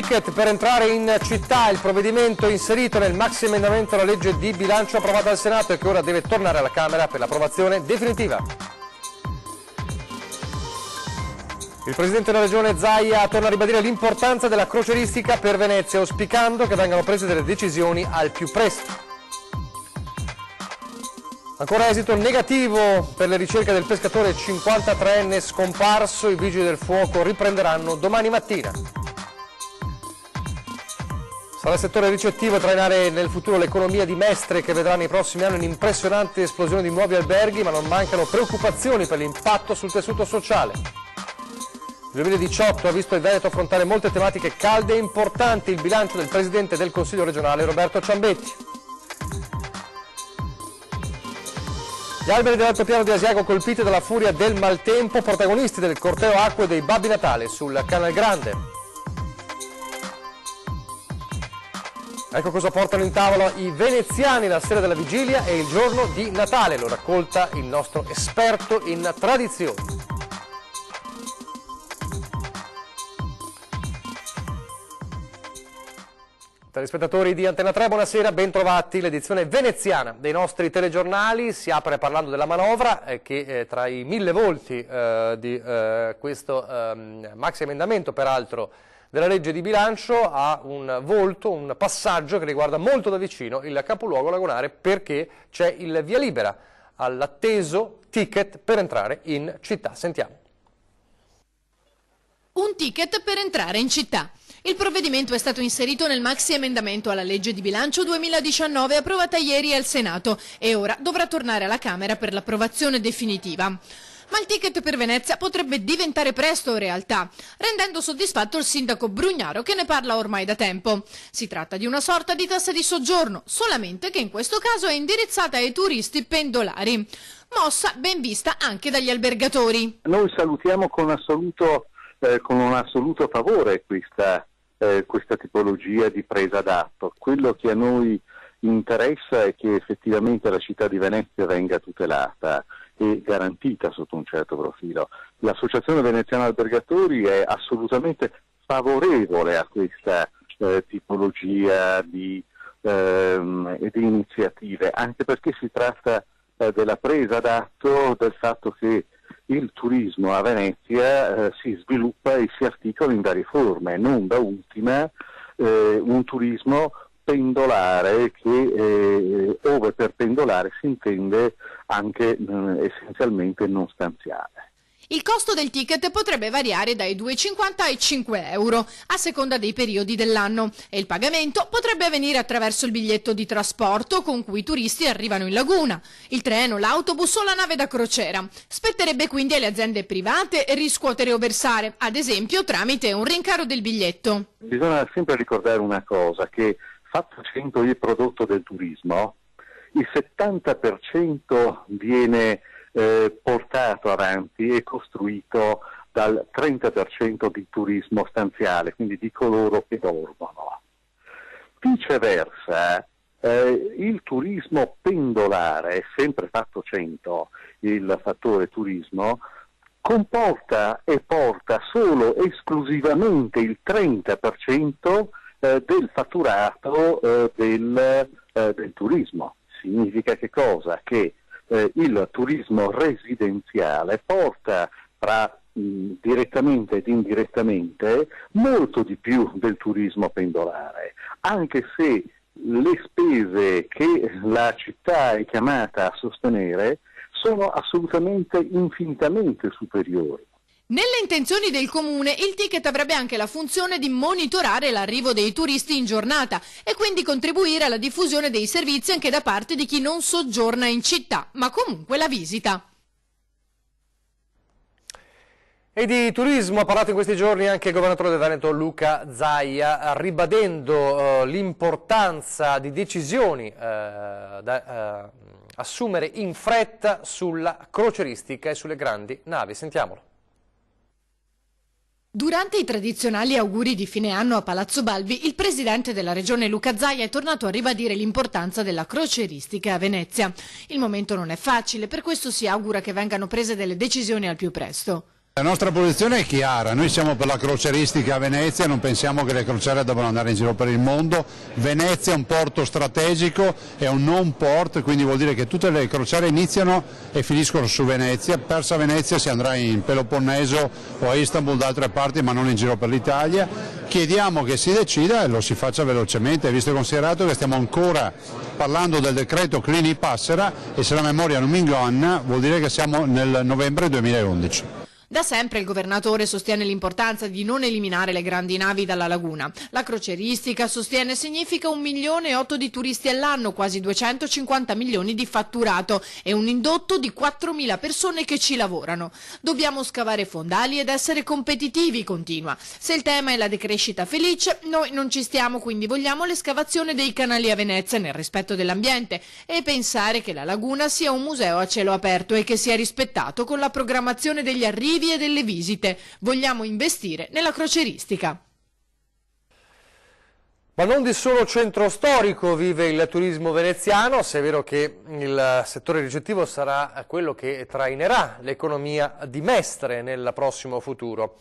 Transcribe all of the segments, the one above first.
Ticket per entrare in città, il provvedimento inserito nel maxi emendamento alla legge di bilancio approvata al Senato e che ora deve tornare alla Camera per l'approvazione definitiva. Il Presidente della Regione Zaia torna a ribadire l'importanza della crocieristica per Venezia, auspicando che vengano prese delle decisioni al più presto. Ancora esito negativo per le ricerche del pescatore 53enne scomparso, i vigili del fuoco riprenderanno domani mattina. Sarà il settore ricettivo a trainare nel futuro l'economia di Mestre, che vedrà nei prossimi anni un'impressionante esplosione di nuovi alberghi, ma non mancano preoccupazioni per l'impatto sul tessuto sociale. Il 2018 ha visto il Veneto affrontare molte tematiche calde e importanti, il bilancio del Presidente del Consiglio regionale Roberto Ciambetti. Gli alberi dell'altopiano di Asiago colpiti dalla furia del maltempo, protagonisti del corteo acque dei Babbi Natale sul Canal Grande. Ecco cosa portano in tavola i veneziani la sera della vigilia e il giorno di Natale, lo racconta il nostro esperto in tradizioni. Telespettatori di Antena 3, buonasera, bentrovati. L'edizione veneziana dei nostri telegiornali si apre parlando della manovra che tra i 1000 volti di questo maxi emendamento, peraltro, della legge di bilancio ha un volto, un passaggio che riguarda molto da vicino il capoluogo lagunare, perché c'è il via libera all'atteso ticket per entrare in città. Sentiamo. Un ticket per entrare in città. Il provvedimento è stato inserito nel maxi emendamento alla legge di bilancio 2019 approvata ieri al Senato e ora dovrà tornare alla Camera per l'approvazione definitiva. Ma il ticket per Venezia potrebbe diventare presto realtà, rendendo soddisfatto il sindaco Brugnaro, che ne parla ormai da tempo. Si tratta di una sorta di tassa di soggiorno, solamente che in questo caso è indirizzata ai turisti pendolari. Mossa ben vista anche dagli albergatori. Noi salutiamo con un assoluto favore questa tipologia di presa d'atto. Quello che a noi interessa è che effettivamente la città di Venezia venga tutelata e garantita sotto un certo profilo. L'Associazione Veneziana Albergatori è assolutamente favorevole a questa tipologia di iniziative, anche perché si tratta della presa d'atto del fatto che il turismo a Venezia si sviluppa e si articola in varie forme, non da ultima un turismo pendolare che ove per pendolare si intende anche essenzialmente non stanziale. Il costo del ticket potrebbe variare dai 2,50 ai 5 euro a seconda dei periodi dell'anno e il pagamento potrebbe avvenire attraverso il biglietto di trasporto con cui i turisti arrivano in laguna, il treno, l'autobus o la nave da crociera. Spetterebbe quindi alle aziende private riscuotere o versare, ad esempio tramite un rincaro del biglietto. Bisogna sempre ricordare una cosa, che fatto 100 il prodotto del turismo, il 70% viene portato avanti e costruito dal 30% di turismo stanziale, quindi di coloro che dormono. Viceversa, il turismo pendolare, sempre fatto 100, il fattore turismo, comporta e porta solo esclusivamente il 30% del fatturato del turismo. Significa che cosa? Che il turismo residenziale porta direttamente ed indirettamente molto di più del turismo pendolare, anche se le spese che la città è chiamata a sostenere sono assolutamente infinitamente superiori. Nelle intenzioni del comune il ticket avrebbe anche la funzione di monitorare l'arrivo dei turisti in giornata e quindi contribuire alla diffusione dei servizi anche da parte di chi non soggiorna in città, ma comunque la visita. E di turismo ha parlato in questi giorni anche il governatore del Veneto Luca Zaia, ribadendo l'importanza di decisioni da assumere in fretta sulla crocieristica e sulle grandi navi. Sentiamolo. Durante i tradizionali auguri di fine anno a Palazzo Balbi, il presidente della regione Luca Zaia è tornato a ribadire l'importanza della crocieristica a Venezia. Il momento non è facile, per questo si augura che vengano prese delle decisioni al più presto. La nostra posizione è chiara, noi siamo per la crocieristica a Venezia, non pensiamo che le crociere debbano andare in giro per il mondo. Venezia è un porto strategico, è un non port, quindi vuol dire che tutte le crociere iniziano e finiscono su Venezia. Persa Venezia si andrà in Peloponneso o a Istanbul da altre parti, ma non in giro per l'Italia. Chiediamo che si decida e lo si faccia velocemente, visto e considerato che stiamo ancora parlando del decreto Clini-Passera e se la memoria non mi inganna vuol dire che siamo nel novembre 2011. Da sempre il governatore sostiene l'importanza di non eliminare le grandi navi dalla laguna. La crocieristica, sostiene, significa 1,8 milioni di turisti all'anno, quasi 250 milioni di fatturato e un indotto di 4.000 persone che ci lavorano. Dobbiamo scavare fondali ed essere competitivi, continua. Se il tema è la decrescita felice, noi non ci stiamo, quindi vogliamo l'escavazione dei canali a Venezia nel rispetto dell'ambiente e pensare che la laguna sia un museo a cielo aperto e che sia rispettato con la programmazione degli arrivi e delle visite. Vogliamo investire nella crocieristica. Ma non di solo centro storico vive il turismo veneziano, se è vero che il settore ricettivo sarà quello che trainerà l'economia di Mestre nel prossimo futuro,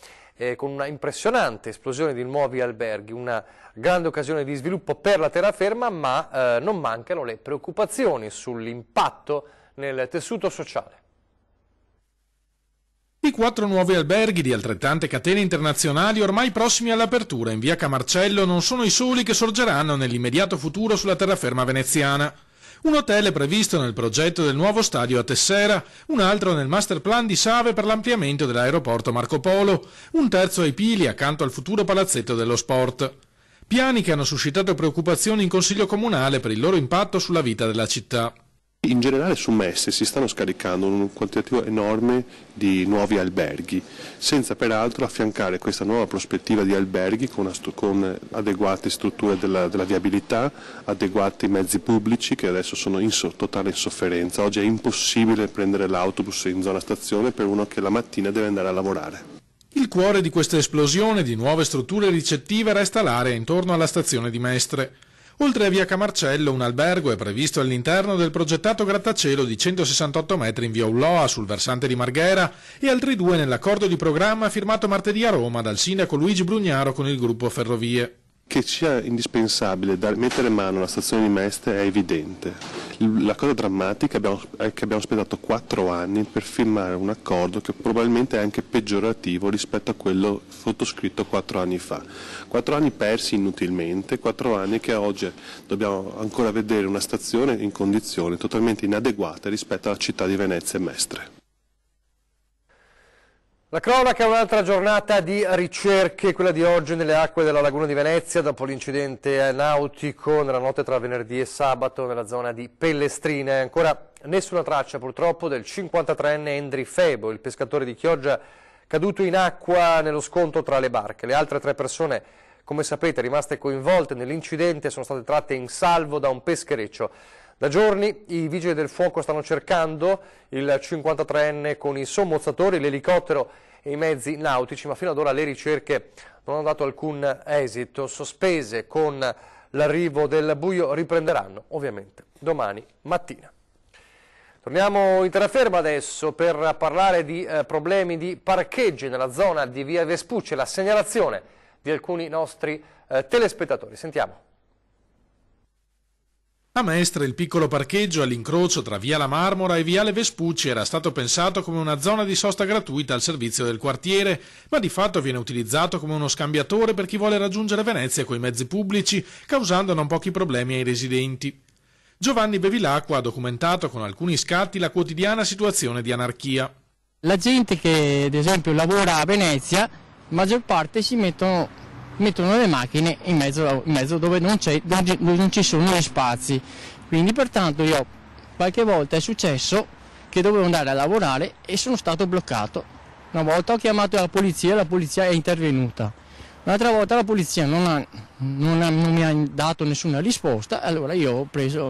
con una impressionante esplosione di nuovi alberghi, una grande occasione di sviluppo per la terraferma, ma non mancano le preoccupazioni sull'impatto nel tessuto sociale. I 4 nuovi alberghi di altrettante catene internazionali ormai prossimi all'apertura in via Camarcello non sono i soli che sorgeranno nell'immediato futuro sulla terraferma veneziana. Un hotel è previsto nel progetto del nuovo stadio a Tessera, un altro nel master plan di Save per l'ampliamento dell'aeroporto Marco Polo, un terzo ai Pili accanto al futuro palazzetto dello sport. Piani che hanno suscitato preoccupazioni in Consiglio Comunale per il loro impatto sulla vita della città. In generale su Mestre si stanno scaricando un quantitativo enorme di nuovi alberghi, senza peraltro affiancare questa nuova prospettiva di alberghi con adeguate strutture della viabilità, adeguati mezzi pubblici che adesso sono in totale insofferenza. Oggi è impossibile prendere l'autobus in zona stazione per uno che la mattina deve andare a lavorare. Il cuore di questa esplosione di nuove strutture ricettive resta l'area intorno alla stazione di Mestre. Oltre a via Camarcello, un albergo è previsto all'interno del progettato grattacielo di 168 metri in via Ulloa sul versante di Marghera e altri 2 nell'accordo di programma firmato martedì a Roma dal sindaco Luigi Brugnaro con il gruppo Ferrovie. Che sia indispensabile mettere mano alla stazione di Mestre è evidente. La cosa drammatica è che abbiamo aspettato 4 anni per firmare un accordo che probabilmente è anche peggiorativo rispetto a quello sottoscritto 4 anni fa. 4 anni persi inutilmente, 4 anni che oggi dobbiamo ancora vedere una stazione in condizioni totalmente inadeguate rispetto alla città di Venezia e Mestre. La cronaca è un'altra giornata di ricerche, quella di oggi nelle acque della laguna di Venezia, dopo l'incidente nautico nella notte tra venerdì e sabato nella zona di Pellestrina. Ancora nessuna traccia purtroppo del 53enne Endri Febo, il pescatore di Chioggia caduto in acqua nello scontro tra le barche. Le altre 3 persone, come sapete, rimaste coinvolte nell'incidente sono state tratte in salvo da un peschereccio. Da giorni i vigili del fuoco stanno cercando il 53enne con i sommozzatori, l'elicottero e i mezzi nautici, ma fino ad ora le ricerche non hanno dato alcun esito. Sospese con l'arrivo del buio, riprenderanno ovviamente domani mattina. Torniamo in terraferma adesso per parlare di problemi di parcheggi nella zona di via Vespucci, la segnalazione di alcuni nostri telespettatori. Sentiamo. A Mestre il piccolo parcheggio all'incrocio tra via La Marmora e viale Vespucci era stato pensato come una zona di sosta gratuita al servizio del quartiere, ma di fatto viene utilizzato come uno scambiatore per chi vuole raggiungere Venezia coi mezzi pubblici, causando non pochi problemi ai residenti. Giovanni Bevilacqua ha documentato con alcuni scatti la quotidiana situazione di anarchia. La gente che ad esempio lavora a Venezia, maggior parte si mettono le macchine in mezzo dove non ci sono gli spazi, quindi pertanto io qualche volta è successo che dovevo andare a lavorare e sono stato bloccato. Una volta ho chiamato la polizia è intervenuta, un'altra volta la polizia non mi ha dato nessuna risposta, allora io ho preso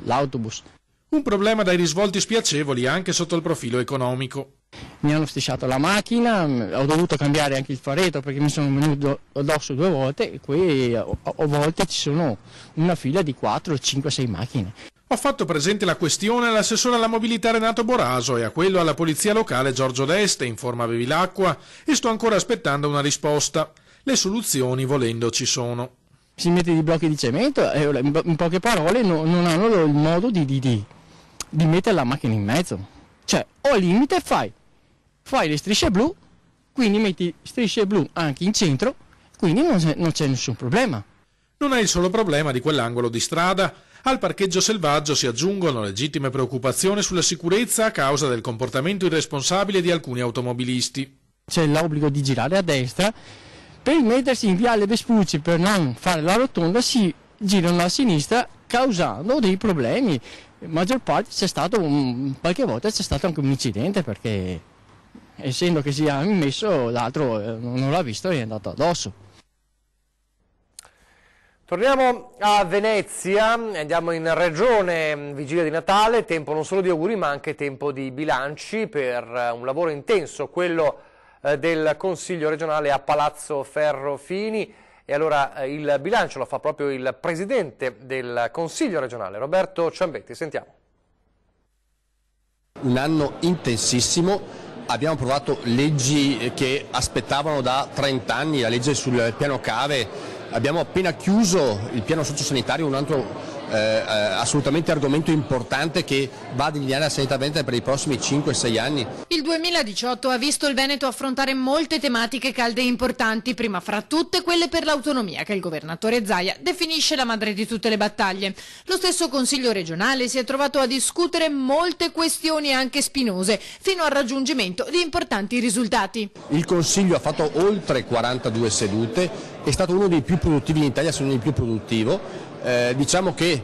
l'autobus. Un problema dai risvolti spiacevoli anche sotto il profilo economico. Mi hanno strisciato la macchina, ho dovuto cambiare anche il faretto perché mi sono venuto addosso 2 volte e qui a volte ci sono una fila di 4, 5, 6 macchine. Ho fatto presente la questione all'assessore alla mobilità Renato Boraso e a quello alla polizia locale Giorgio Deste, informa Bevilacqua, e sto ancora aspettando una risposta. Le soluzioni, volendo, ci sono. Si mette di blocchi di cemento e in poche parole non hanno il modo di mettere la macchina in mezzo. Cioè, o al limite fai le strisce blu, quindi metti strisce blu anche in centro, quindi non c'è nessun problema. Non è il solo problema di quell'angolo di strada. Al parcheggio selvaggio si aggiungono legittime preoccupazioni sulla sicurezza a causa del comportamento irresponsabile di alcuni automobilisti. C'è l'obbligo di girare a destra, per mettersi in viale Vespucci per non fare la rotonda si girano a sinistra causando dei problemi. La maggior parte qualche volta c'è stato anche un incidente perché essendo che si è immesso l'altro non l'ha visto e è andato addosso. Torniamo a Venezia, andiamo in regione vigilia di Natale, tempo non solo di auguri ma anche tempo di bilanci per un lavoro intenso, quello del Consiglio regionale a Palazzo Ferrofini, e allora il bilancio lo fa proprio il Presidente del Consiglio regionale, Roberto Ciambetti, sentiamo. Un anno intensissimo, abbiamo approvato leggi che aspettavano da 30 anni, la legge sul piano cave. Abbiamo appena chiuso il piano sociosanitario, un altro assolutamente argomento importante che va a delineare la sanità veneta per i prossimi 5-6 anni. Il 2018 ha visto il Veneto affrontare molte tematiche calde e importanti, prima fra tutte quelle per l'autonomia che il governatore Zaia definisce la madre di tutte le battaglie. Lo stesso Consiglio regionale si è trovato a discutere molte questioni anche spinose, fino al raggiungimento di importanti risultati. Il Consiglio ha fatto oltre 42 sedute, è stato uno dei più produttivi in Italia, se non il più produttivo. Diciamo che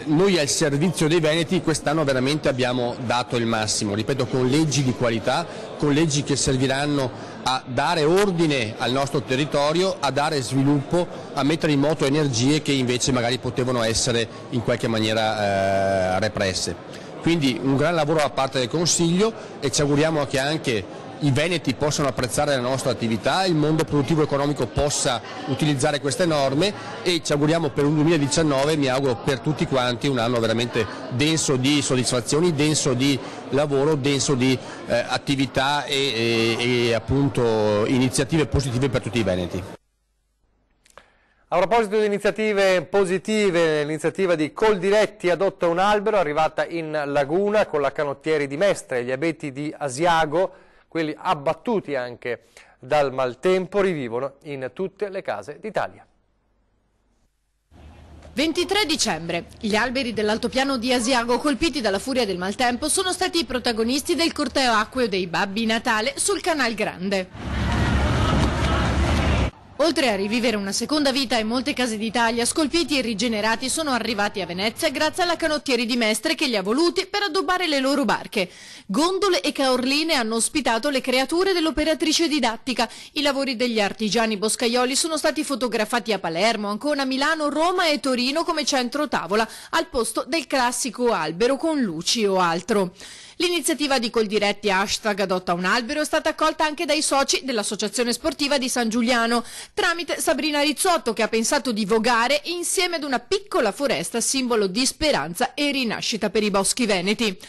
noi al servizio dei veneti quest'anno veramente abbiamo dato il massimo, ripeto, con leggi di qualità, con leggi che serviranno a dare ordine al nostro territorio, a dare sviluppo, a mettere in moto energie che invece magari potevano essere in qualche maniera represse. Quindi un gran lavoro da parte del Consiglio e ci auguriamo che anche i veneti possano apprezzare la nostra attività, il mondo produttivo economico possa utilizzare queste norme e ci auguriamo per un 2019, mi auguro per tutti quanti, un anno veramente denso di soddisfazioni, denso di lavoro, denso di attività e appunto iniziative positive per tutti i veneti. A proposito di iniziative positive, l'iniziativa di Coldiretti adotta un albero arrivata in laguna con la canottieri di Mestre, gli abeti di Asiago, quelli abbattuti anche dal maltempo, rivivono in tutte le case d'Italia. 23 dicembre. Gli alberi dell'altopiano di Asiago colpiti dalla furia del maltempo sono stati i protagonisti del corteo acqueo dei Babbi Natale sul Canal Grande. Oltre a rivivere una seconda vita in molte case d'Italia, scolpiti e rigenerati sono arrivati a Venezia grazie alla canottieri di Mestre che li ha voluti per addobbare le loro barche. Gondole e caorline hanno ospitato le creature dell'operatrice didattica. I lavori degli artigiani boscaioli sono stati fotografati a Palermo, Ancona, Milano, Roma e Torino come centro tavola, al posto del classico albero con luci o altro. L'iniziativa di Coldiretti #adotta un albero è stata accolta anche dai soci dell'Associazione Sportiva di San Giuliano, tramite Sabrina Rizzotto che ha pensato di vogare insieme ad una piccola foresta simbolo di speranza e rinascita per i boschi veneti.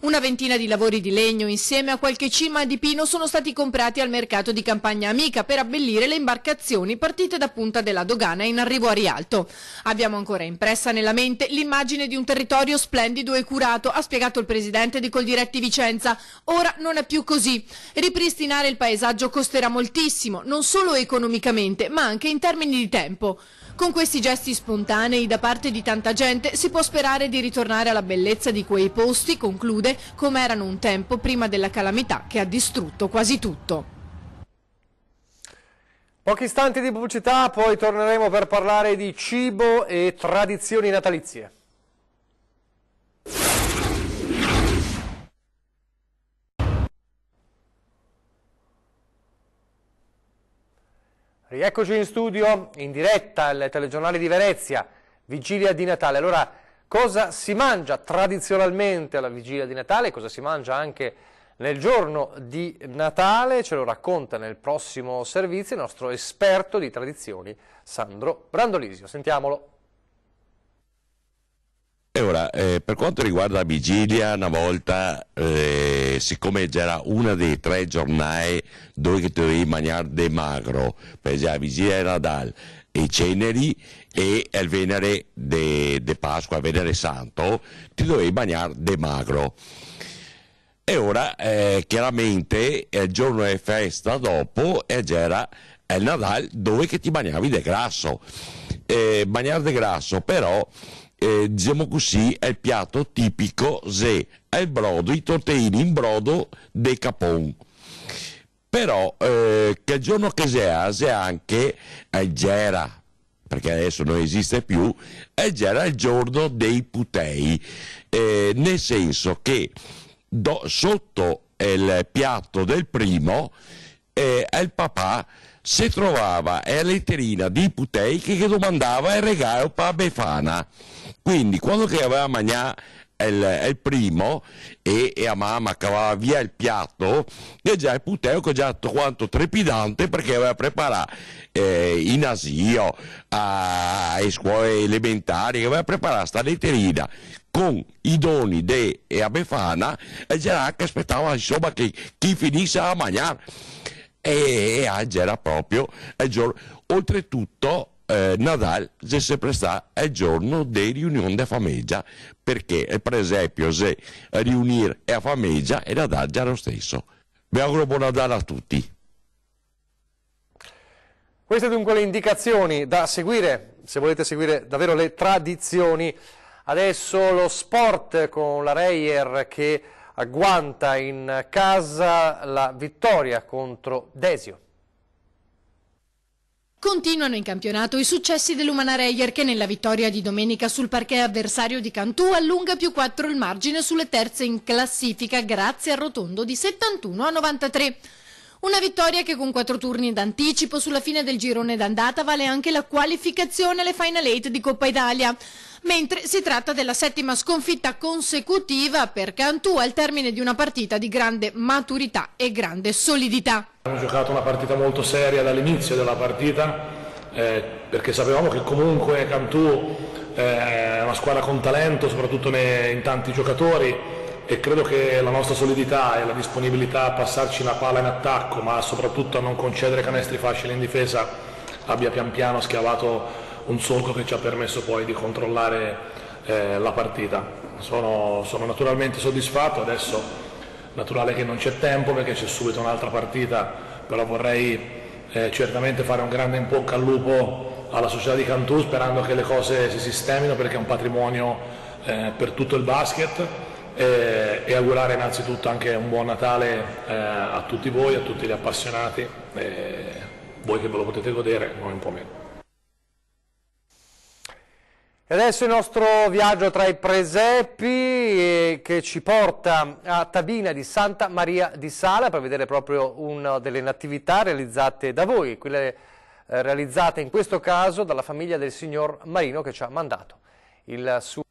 Una ventina di lavori di legno insieme a qualche cima di pino sono stati comprati al mercato di Campagna Amica per abbellire le imbarcazioni partite da Punta della Dogana in arrivo a Rialto. Abbiamo ancora impressa nella mente l'immagine di un territorio splendido e curato, ha spiegato il presidente di Coldiretti Vicenza. Ora non è più così. Ripristinare il paesaggio costerà moltissimo, non solo economicamente, ma anche in termini di tempo. Con questi gesti spontanei da parte di tanta gente si può sperare di ritornare alla bellezza di quei posti, conclude, come erano un tempo prima della calamità che ha distrutto quasi tutto. Pochi istanti di pubblicità, poi torneremo per parlare di cibo e tradizioni natalizie. Rieccoci in studio, in diretta, il telegiornale di Venezia, vigilia di Natale. Allora, cosa si mangia tradizionalmente alla vigilia di Natale? Cosa si mangia anche nel giorno di Natale? Ce lo racconta nel prossimo servizio il nostro esperto di tradizioni, Sandro Brandolisio. Sentiamolo. È ora, per quanto riguarda la vigilia, una volta, siccome c'era una dei 3 giornate dove ti dovevi mangiare de magro, per esempio la vigilia di Natale, i ceneri e il venere de Pasqua, il venere santo, ti dovevi mangiare de magro. E ora, chiaramente, il giorno di festa dopo, c'era il Natale dove che ti mangiavi de grasso. Mangiare de grasso, però, diciamo così, è il piatto tipico se è il brodo, i tortellini in brodo de capon. Però che il giorno che c'è anche il gera, perché adesso non esiste più, c'era il giorno dei putei, nel senso che sotto il piatto del primo il papà si trovava la letterina di putei che domandava il regalo per la Befana. Quindi quando che aveva mangiato il primo e la mamma cavava via il piatto, e già il puteo che già tutto quanto trepidante perché aveva preparato in asilo, alle scuole elementari, che aveva preparato questa letterina con i doni e a Befana, e già anche aspettava insomma che chi finisse a mangiare. E era proprio il giorno. Oltretutto Natale c'è sempre stato il giorno di riunione della famiglia, perché per esempio se riunire la famiglia e Natale già lo stesso. Vi auguro buon Natale a tutti. Queste dunque le indicazioni da seguire se volete seguire davvero le tradizioni. Adesso lo sport con la Reyer che agguanta in casa la vittoria contro Desio. Continuano in campionato i successi dell'Umana Reyer che nella vittoria di domenica sul parquet avversario di Cantù allunga +4 il margine sulle terze in classifica grazie al rotondo di 71-93. Una vittoria che con 4 turni d'anticipo sulla fine del girone d'andata vale anche la qualificazione alle Final 8 di Coppa Italia. Mentre si tratta della 7ª sconfitta consecutiva per Cantù al termine di una partita di grande maturità e grande solidità. Abbiamo giocato una partita molto seria dall'inizio della partita perché sapevamo che comunque Cantù è una squadra con talento, soprattutto in tanti giocatori, e credo che la nostra solidità e la disponibilità a passarci la palla in attacco, ma soprattutto a non concedere canestri facili in difesa, abbia pian piano schiavato un solco che ci ha permesso poi di controllare la partita. Sono naturalmente soddisfatto, adesso naturale che non c'è tempo perché c'è subito un'altra partita, però vorrei certamente fare un grande in bocca al lupo alla società di Cantù, sperando che le cose si sistemino perché è un patrimonio per tutto il basket, e augurare innanzitutto anche un buon Natale a tutti voi, a tutti gli appassionati, voi che ve lo potete godere, noi un po' meno. E adesso il nostro viaggio tra i presepi che ci porta a Tabina di Santa Maria di Sala per vedere proprio una delle natività realizzate da voi, quelle realizzate in questo caso dalla famiglia del signor Marino che ci ha mandato il suo.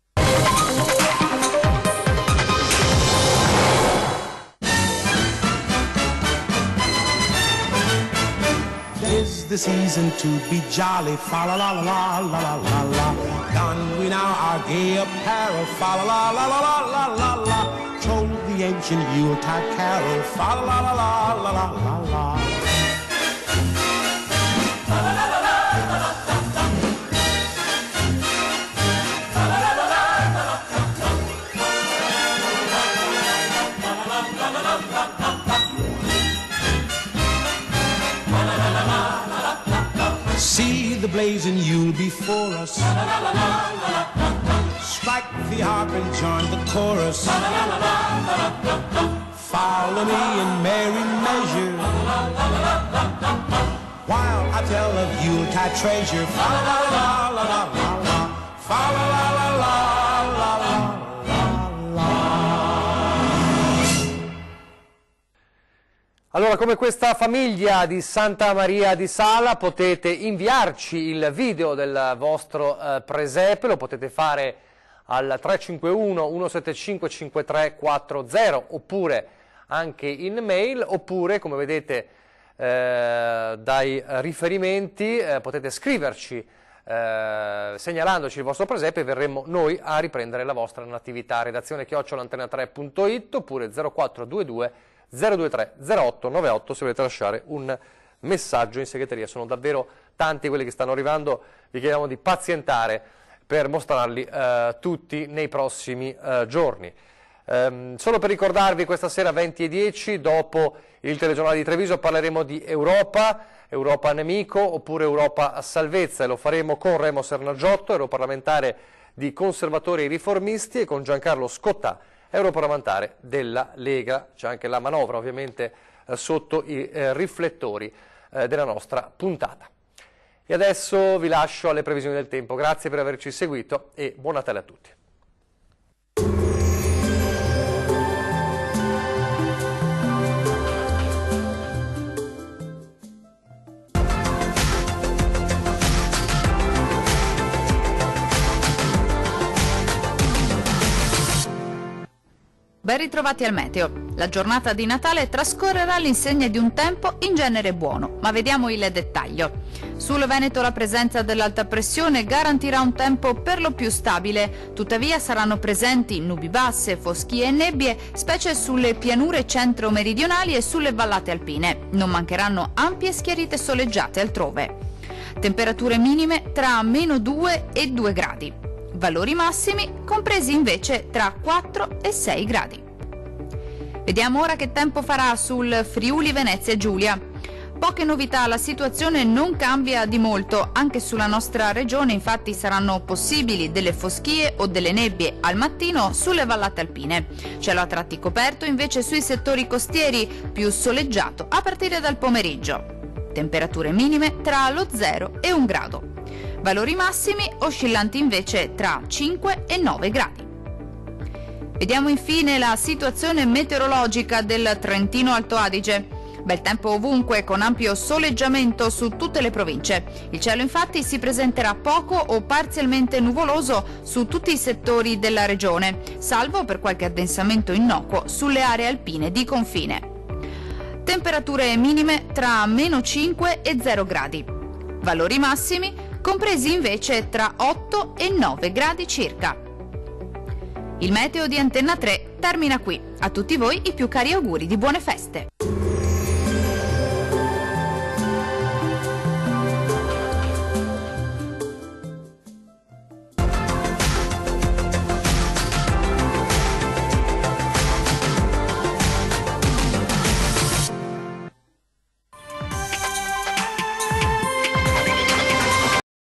Is the season to be jolly, fa la la la la la la la. Don we now our gay apparel, fa la la la la la la la. Told the ancient Yuletide carol, fa la la la la la la la. See the blazing Yule before us. Strike the harp and join the chorus. Follow me in merry measure while I tell of Yuletide treasure. Fa la la la la la la. Fa la la la la la la. Allora, come questa famiglia di Santa Maria di Sala potete inviarci il video del vostro presepe, lo potete fare al 351 175 5340 oppure anche in mail, oppure come vedete dai riferimenti potete scriverci segnalandoci il vostro presepe, verremo noi a riprendere la vostra natività. Redazione @antena3.it oppure 0422 023 08 98 se volete lasciare un messaggio in segreteria. Sono davvero tanti quelli che stanno arrivando, vi chiediamo di pazientare per mostrarli tutti nei prossimi giorni. Solo per ricordarvi, questa sera 20:10, dopo il telegiornale di Treviso, parleremo di Europa nemico oppure Europa salvezza, e lo faremo con Remo Sernagiotto, europarlamentare di Conservatori e Riformisti, e con Giancarlo Scottà, europarlamentare della Lega. C'è anche la manovra ovviamente sotto i riflettori della nostra puntata. E adesso vi lascio alle previsioni del tempo. Grazie per averci seguito e buon Natale a tutti. Ben ritrovati al meteo. La giornata di Natale trascorrerà all'insegna di un tempo in genere buono, ma vediamo il dettaglio. Sul Veneto la presenza dell'alta pressione garantirà un tempo per lo più stabile, tuttavia saranno presenti nubi basse, foschie e nebbie, specie sulle pianure centro-meridionali e sulle vallate alpine. Non mancheranno ampie schiarite soleggiate altrove. Temperature minime tra -2 e 2 gradi. Valori massimi compresi invece tra 4 e 6 gradi. Vediamo ora che tempo farà sul Friuli Venezia Giulia. Poche novità, la situazione non cambia di molto, anche sulla nostra regione infatti saranno possibili delle foschie o delle nebbie al mattino sulle vallate alpine. Cielo a tratti coperto invece sui settori costieri, più soleggiato a partire dal pomeriggio. Temperature minime tra lo 0 e 1 grado. Valori massimi oscillanti invece tra 5 e 9 gradi. Vediamo infine la situazione meteorologica del Trentino Alto Adige. Bel tempo ovunque, con ampio soleggiamento su tutte le province. Il cielo infatti si presenterà poco o parzialmente nuvoloso su tutti i settori della regione, salvo per qualche addensamento innocuo sulle aree alpine di confine. Temperature minime tra -5 e 0 gradi. Valori massimi compresi invece tra 8 e 9 gradi circa. Il meteo di Antenna 3 termina qui. A tutti voi i più cari auguri di buone feste.